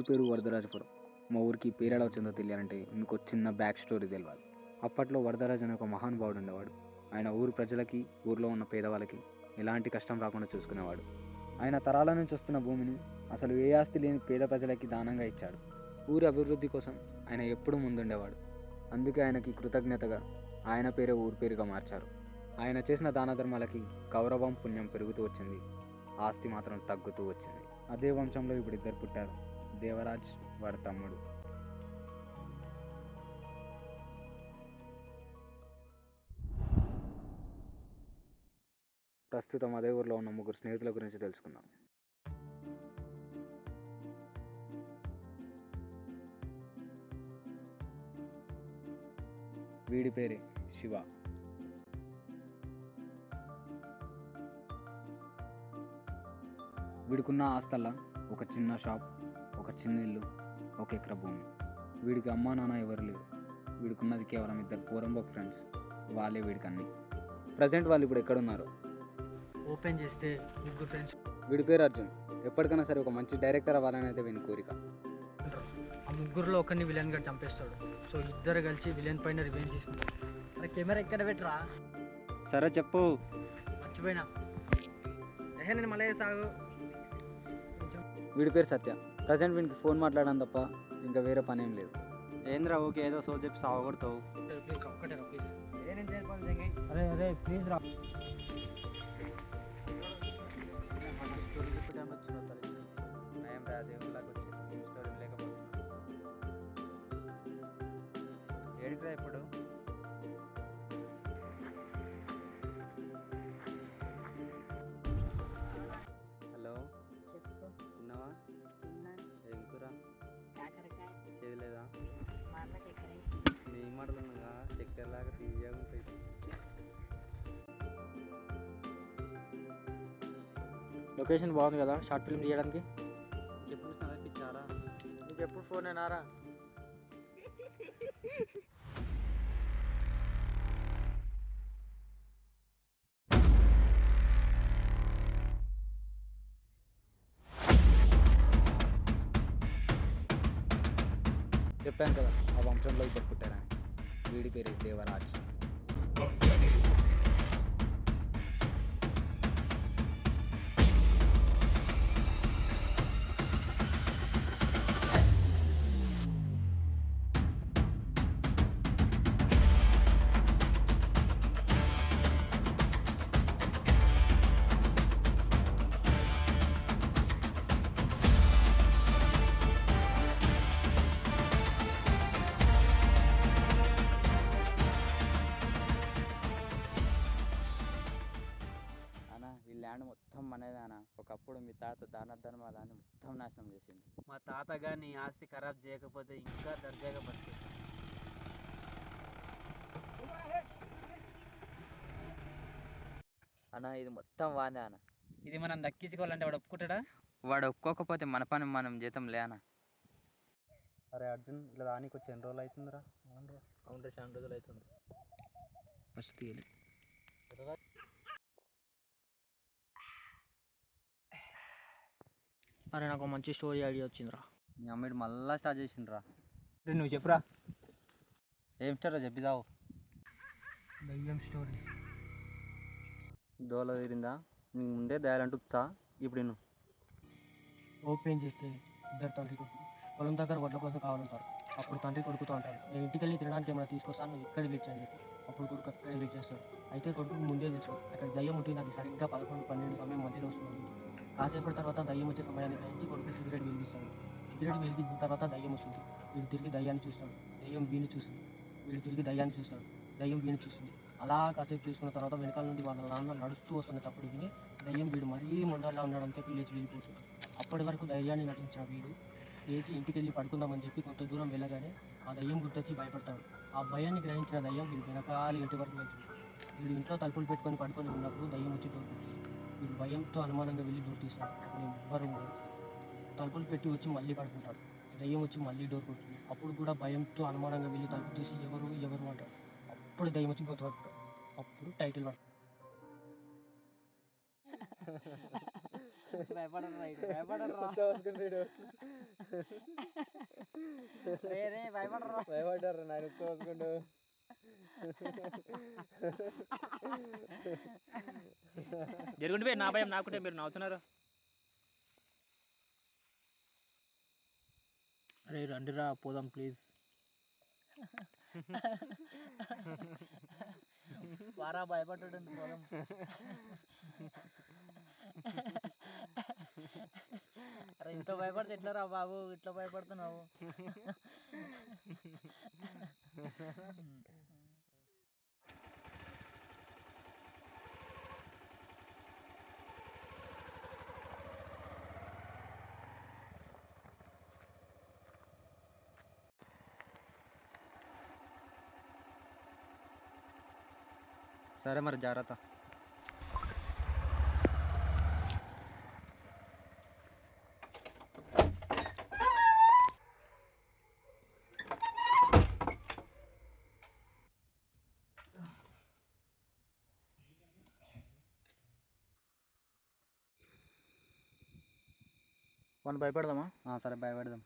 పేరు వరదరాజపురం. మా ఊరికి పేరు ఎలా వచ్చిందో తెలియాలంటే మీకు ఒక చిన్న బ్యాక్ స్టోరీ తెలియాలి. అప్పట్లో వరదరాజు అనే ఒక మహానుభావుడు ఉండేవాడు. ఆయన ఊరు ప్రజలకి, ఊర్లో ఉన్న పేదవాళ్ళకి ఎలాంటి కష్టం రాకుండా చూసుకునేవాడు. ఆయన తరాల నుంచి వస్తున్న భూమిని అసలు ఏ ఆస్తి లేని పేద ప్రజలకి దానంగా ఇచ్చాడు. ఊరి అభివృద్ధి కోసం ఆయన ఎప్పుడూ ముందుండేవాడు. అందుకే ఆయనకి కృతజ్ఞతగా ఆయన పేరే ఊరి పేరుగా మార్చారు. ఆయన చేసిన దాన ధర్మాలకి గౌరవం, పుణ్యం పెరుగుతూ వచ్చింది. ఆస్తి మాత్రం తగ్గుతూ వచ్చింది. అదే వంశంలో ఇప్పుడు ఇద్దరు పుట్టారు, దేవరాజ్, వాడి తమ్ముడు. ప్రస్తుతం అదే ఊరిలో ఉన్న ముగ్గురు స్నేహితుల గురించి తెలుసుకుందాం. వీడి పేరే శివ. వీడికున్న ఆస్తల్లా ఒక చిన్న షాప్, ఒక చిన్న ఇల్లు, 1 ఎకరా భూమి. వీడికి అమ్మా నాన్న ఎవరు లేరు. వీడికున్నది కేవలం 2 పోరంబోక్ ఫ్రెండ్స్, వాళ్ళే వీడికి అన్ని. ప్రజెంట్ వాళ్ళు ఇప్పుడు ఎక్కడున్నారు? ఓపెన్ చేస్తే ముగ్గురు ఫ్రెండ్స్. వీడి పేరు అర్జున్. ఎప్పటికైనా సరే ఒక మంచి డైరెక్టర్ అవ్వాలని అయితే వీని కోరిక. ఆ ముగ్గురులో ఒకరిని విలన్ గా చంపేస్తాడు. సో ఇద్దరు కలిసి విలన్ పైన రివెంజ్ తీసుకుంటారు. అరే కెమెరా ఎక్కడ పెట్టరా? సరే చెప్పు. మర్చిపోయినా, నేను మళ్ళీ సాగు. వీడి పేరు సత్య. ప్రజెంట్ వీనికి ఫోన్ మాట్లాడడం తప్ప ఇంకా వేరే పని ఏం లేదు. ఏంద్రా ఓకే ఏదో సో చెప్పి సాగొడతావు. ప్లీజ్ ఒక్కటే రా ప్లీజ్. అరే అరే ప్లీజ్ రా. ఏడిరా ఇప్పుడు? హలో, తిన్నావా? ఏం కూర? చేయలేదా? మీ మాటలుగా చక్కెరలాగా తీయగా ఉంటాయి. లొకేషన్ బాగుంది కదా షార్ట్ ఫిల్మ్ తీయడానికి. ఎప్పుడు చదివించారా? నీకు ఎప్పుడు ఫోన్ అయినారా? చెప్పాను కదా ఆ వంశంలో ఇద్దరు పుట్టారని. వీడి పేరు దేవరాజ్. ల్యాండ్ మొత్తం మనదేనా? ఒకప్పుడు మీ తాత దాన ధర్మాలని మొత్తం నాశనం చేసింది. మా తాత గాని ఆస్తి ఖరాబ్ చేయకపోతే ఇంకా దర్జాగా బతికేది. అన్న ఇది మొత్తం వాదే అన్న. ఇది మనం దక్కించుకోవాలంటే వాడు ఒప్పుకుంటాడా? వాడు ఒప్పుకోకపోతే మన పని మనం జీతం లే అన్న. అరే అర్జున్, ఇలా దానికి వచ్చి ఎన్ని రోజులు అవుతుందిరా? అవును, చాలా రోజులు అవుతుంది. ఫస్ట్ తీయాలి. అరే నాకు మంచి స్టోరీ ఐడియా వచ్చిందిరా. మీ అమ్మాయి మళ్ళా స్టార్ట్ చేసిండ్రా. నువ్వు చెప్పురా. ఏం స్టారో చెప్పిదావు. దయ్యం స్టోరీ. దోల తీరిందా? నీకు ముందే దయాలంటూ చా. ఇప్పుడు నేను ఓపెన్ చేస్తే ఇద్దరు తండ్రి కొడుకు పొలం దగ్గర వడ్ల కోసం కావాలంటారు. అప్పుడు తండ్రి కొడుకుతో అంటారు, నేను ఇంటికి వెళ్ళి తినడానికి ఏమైనా తీసుకొస్తాను, నువ్వు ఇక్కడ వెయిట్ చేయండి. అప్పుడు కొడుకు అక్కడే వెయిట్ చేస్తాడు. అయితే కొడుకు ముందే తెలుసు అక్కడ దయ్యం ఉంటుంది. అది సరిగ్గా 11-12 సమయం మధ్యలో వస్తుంది. కాసేపటి తర్వాత దయ్యం వచ్చే సమయాన్ని గ్రహించి కొడుకు సిగరెట్ వెలిగిస్తాడు. సిగరెట్ వెలిగించిన తర్వాత దయ్యం వస్తుంది. వీడు తిరిగి దయ్యాన్ని చూస్తాడు. దయ్యం వీడిని చూస్తుంది. వీడు తిరిగి దయ్యాన్ని చూస్తాడు. దయ్యం వీడిని చూస్తుంది. అలా కాసేపు చూసుకున్న తర్వాత వెనకాల నుండి వాళ్ళ నాన్న నడుస్తూ వస్తున్నప్పుడు విని దయ్యం వీడు మరీ మొండలా ఉన్నాడని చెప్పి లేచి వెళ్ళిపోతుంది. అప్పటి వరకు ధైర్యాన్ని నటించిన వీడు లేచి ఇంటికి వెళ్ళి పడుకుందామని చెప్పి కొంత దూరం వెళ్ళగానే ఆ దయ్యం గుర్తొచ్చి భయపడతాడు. ఆ భయాన్ని గ్రహించిన దయ్యం వీడు వెనకాలి ఇంటి వరకు వెళ్తుంది. వీడు ఇంట్లో తలుపులు పెట్టుకొని పడుకొని ఉన్నప్పుడు దయ్యం వచ్చి డోర్ కొడుతుంది. వీడు భయంతో అనుమానంగా వెళ్ళి డోర్ తీస్తాడు. ఎవ్వరు తలుపులు పెట్టి వచ్చి మళ్ళీ పడుకుంటాడు. దయ్యం వచ్చి మళ్ళీ డోర్ కొడుతుంది. అప్పుడు కూడా భయంతో అనుమానంగా వెళ్ళి తలుపు తీసి ఎవరు ఎవరు అంటాడు. అప్పుడు దయ్యం వచ్చి గుర్తుపడతాడు. అప్పుడు టైటిల్ పడతాడు. భయపడరా ఇటు, భయపడరా ఉచ్చబోసుకుంటాడు రే రే భయపడరా. భయపడ్డారు నాయన ఉచ్చబోసుకుంటూ. జరుగుంటే నా భయం నాకుంటే మీరు నవ్వుతున్నారు. అరే రండిరా పోదాం ప్లీజ్. వారా భయపడ్డాడండి పోదాం. అరే ఇంత భయపడితే ఎట్లా బాబు, ఇట్లా భయపడుతున్నావు. సరే మరి జాగ్రత్త. మనం భయపడదామా? సరే భయపెడదాం.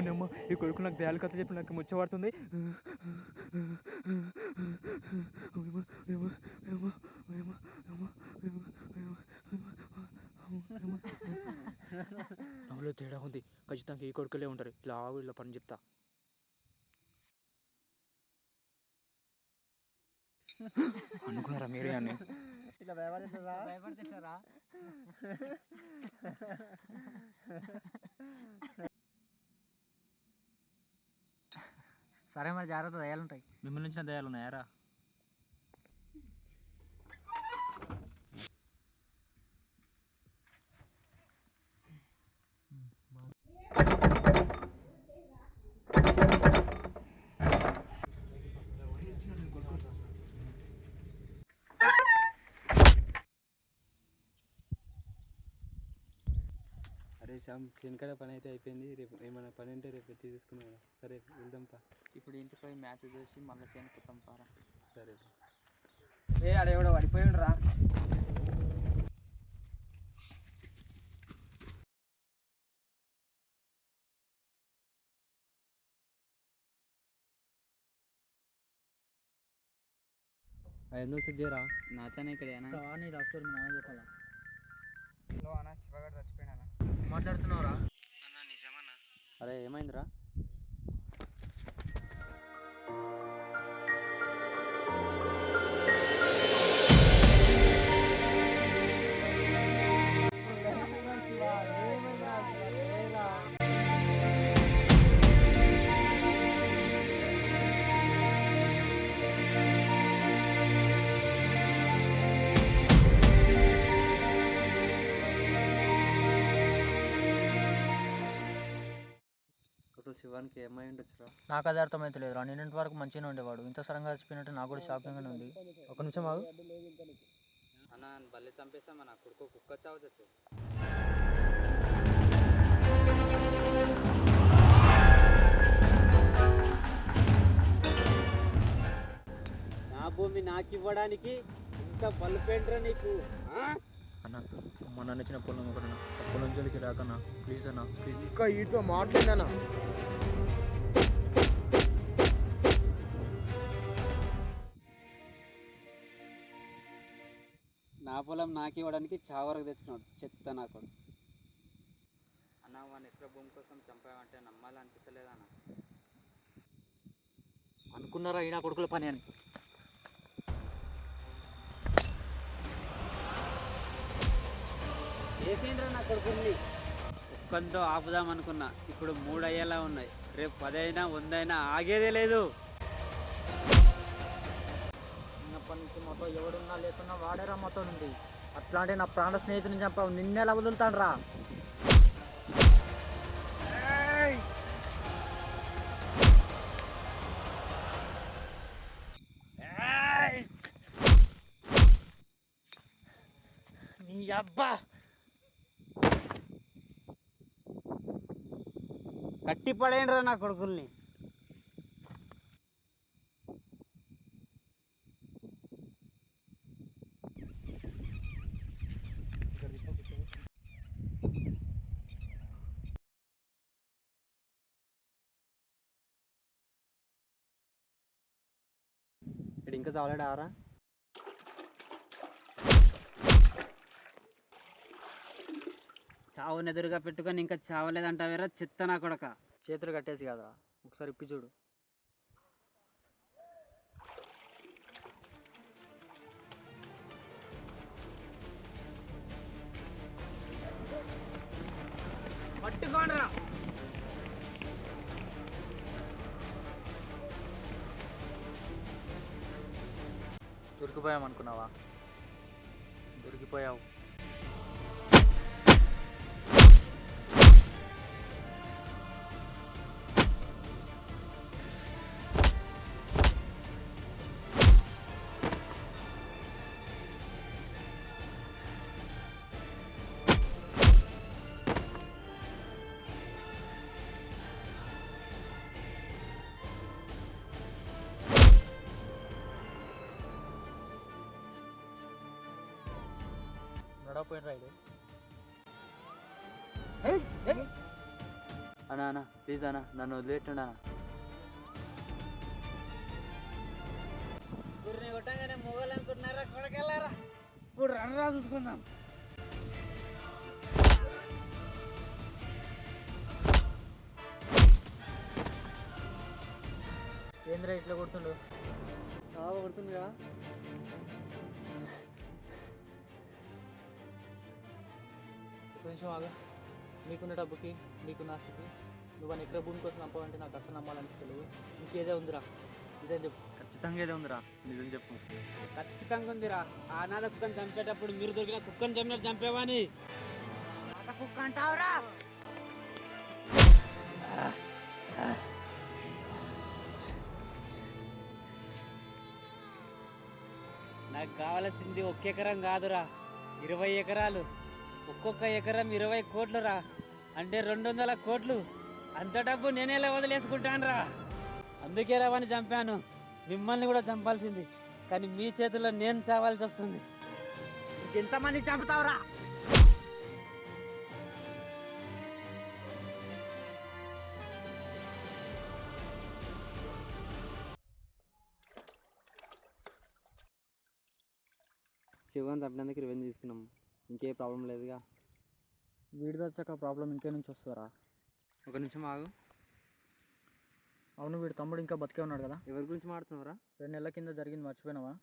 అమ్మా ఈ కొడుకు నాకు దయాలు కథ చెప్పి నాకు ముచ్చబడుతుంది. నవ్వులో తేడా ఉంది. ఖచ్చితంగా ఈ కొడుకులే ఉంటారు. ఇలా ఆగు, ఇలా పని చెప్తా. అనుకున్నారా మీరే అని? ఇట్లా భయపడతారా? భయపడుతున్నారా? సరే మరి జాగ్రత్త, దయాలు ఉంటాయి. మిమ్మల్ని నుంచి దయాలు ఉన్నాయారా? అరే శ్యామ్, చేనుకాడ పని అయితే అయిపోయింది. రేపు ఏమైనా పని ఉంటే రేపు వచ్చి తీసుకుందాం. సరే వెళ్దాంపా. ఇప్పుడు ఇంటికి పోయి మ్యాచ్ చూసి మళ్ళీ చేను కుత్తాం పారా. సరే. ఏ ఆడెవడో పడిపోయిండు రా. ఎందుకు చెక్ చేయరా? నాతోనే ఇక్కడ నీ లవ్ స్టోరీ నాన్న చెప్పాలా? హలో అన్న, శివగాడు చచ్చిపోయినా. మాట్లాడుతున్నావురా? అన్న నిజమన్నా? అరే ఏమైందిరా? అసలు శివానికి ఏమై ఉండొచ్చురా? నాకు అది అర్థమైతే లేదురా. నిన్నటి వరకు మంచిగానే ఉండేవాడు. ఇంత సరంగా చచ్చిపోయినట్టు నాకు కూడా షాకింగ్గానే ఉంది. ఒక నిమిషం ఆగు. అన్న బల్లి చంపేసా మన కొడుకు కుక్క చావచ్చు. నా భూమి నాకు ఇవ్వడానికి ఇంత బల్పేంట్రా నీకు? అన్న అమ్మ నన్ను ఇచ్చిన పొలం ఒకటన్నా, ఆ పొలం జోలికి రాకన్నా ప్లీజ్ అన్న, ప్లీజ్. ఇంకా వీటితో మాట్లాడినా నా పొలం నాకు ఇవ్వడానికి చావరకు తెచ్చుకున్నాడు చెత్త నాకు. అన్న వాడిని ఎక్కడ భూమి కోసం చంపావంటే నమ్మాలనిపిస్తలేదన్న. అనుకున్నారా ఈయన కొడుకుల పని అని? ఏసేంద్ర నా కొడుకుల్ని ఒక్కంతో ఆపుదాం అనుకున్నా, ఇప్పుడు 3 అయ్యేలా ఉన్నాయి. రేపు 10 అయినా 100 అయినా ఆగేదే లేదు. చిన్నప్పటి నుంచి మొత్తం ఎవడున్నా లేకున్నా వాడేరా మొత్తం ఉంది. అట్లాంటి నా ప్రాణ స్నేహితుని చంపావు, నిన్నెలా వదులుతాను రా. నీ అబ్బా కట్టి పడేయండిరా నా కొడుకుల్ని. ఇక్కడ ఇంకా చావలేడారా? చావుని ఎదురుగా పెట్టుకొని ఇంకా చావలేదంటావేరా చెత్త నా కొడక. చేతులు కట్టేసి కదా, ఒకసారి ఇప్పి చూడు. పట్టుకోండిరా. దొరికిపోయామనుకున్నావా? దొరికిపోయావు. నడవపోయిన రైడు. అన్నా అన్న ప్లీజ్ అన్న, నన్ను వదిలేట్టున్నా. గురిని కొట్టంగానే మొగలు అనుకుంటున్నారా కొడకెళ్ళారా? ఇప్పుడు రన్రా చూసుకుందాం. ఏంద్రా ఇట్లా కొడుతుండు? చాలా కొడుతుంది కదా. కొంచెం ఆగా. నీకున్న డబ్బుకి నీకున్న ఆస్తికి నువ్వు అని ఎక్కడ భూమి కోసం నమ్మాలంటే నాకు అసలు నమ్మాలనిపిస్తలేదు. ఇంకేదే ఉందిరా, నిజం చెప్పు. ఖచ్చితంగా ఏదే ఉందిరా, నిజం చెప్పు. ఖచ్చితంగా ఉందిరా. ఆనాద కుక్కని చంపేటప్పుడు మీరు దొరికిన కుక్కని చంపినట్టు చంపేవాని. కుక్క అంటావురా? నాకు కావాల్సింది 1 ఎకరం కాదురా, 20 ఎకరాలు. ఒక్కొక్క ఎకరం 20 కోట్లు రా, అంటే 200 కోట్లు. అంత డబ్బు నేనేలా వదిలేసుకుంటాను రా. అందుకే రావని చంపాను. మిమ్మల్ని కూడా చంపాల్సింది, కానీ మీ చేతుల్లో నేను చావాల్సి వస్తుంది. ఎంతమంది చంపుతావురా? శివన్ చంపినందుకు రివెంజ్ తీసుకున్నాం, ఇంకే ప్రాబ్లం లేదుగా. వీడి వచ్చాక ప్రాబ్లం ఇంకే నుంచి వస్తారా? ఒక నిమిషం ఆగు. అవును, వీడి తమ్ముడు ఇంకా బతికే ఉన్నాడు కదా. ఎవరి గురించి మాట్లాడుతున్నావురా? 2 నెలల కింద జరిగింది మర్చిపోయినావా?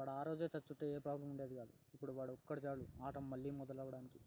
వాడు ఆ రోజే చచ్చుంటే ఏ ప్రాబ్లం ఉండేది కాదు. ఇప్పుడు వాడు ఒక్కడు చాలు ఆట మళ్ళీ మొదలవడానికి.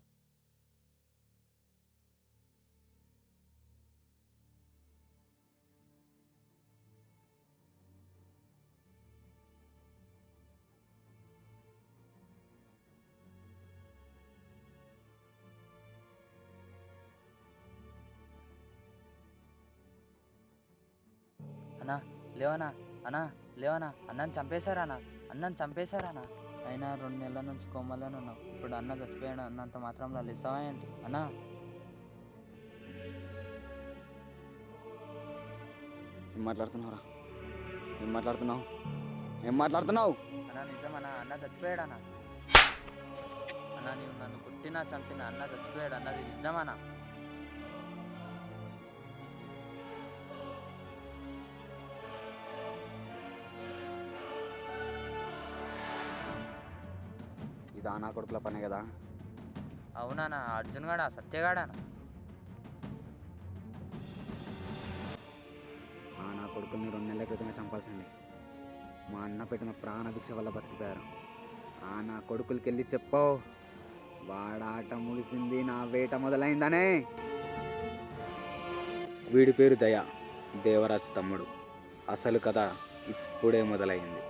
అన్నా లేవనా, అన్నా లేవనా, అన్నని చంపేశారన్నా, అన్నని చంపేశారన్నా. అయినా 2 నెలల నుంచి కోమలోనే ఉన్నావు. ఇప్పుడు అన్న చచ్చిపోయాడు అన్నంత మాత్రంలో లేసావా ఏంటి అన్నా? ఏం మాట్లాడుతున్నావురా? ఏం మాట్లాడుతున్నావు? ఏం మాట్లాడుతున్నావు? అన్నా నిజమన్నా, అన్న చచ్చిపోయాడన్నా. అన్నా నీవు నన్ను కుట్టినా చంపినా అన్న చచ్చిపోయాడు అన్నది నిజమన్నా. ఇదా నా కొడుకుల పనే కదా? అవునా అర్జున్ గాడా, సత్యగాడానా? నా కొడుకుల్ని 2 నెలల క్రితమే చంపాల్సింది. మా అన్న పెట్టిన ప్రాణ భిక్ష వల్ల బతికిపోయారు. నా కొడుకులకి వెళ్ళి చెప్పు, వాడాట ముగిసింది, నా వేట మొదలైందనే. వీడి పేరు దయ, దేవరాజ్ తమ్ముడు. అసలు కథ ఇప్పుడే మొదలైంది.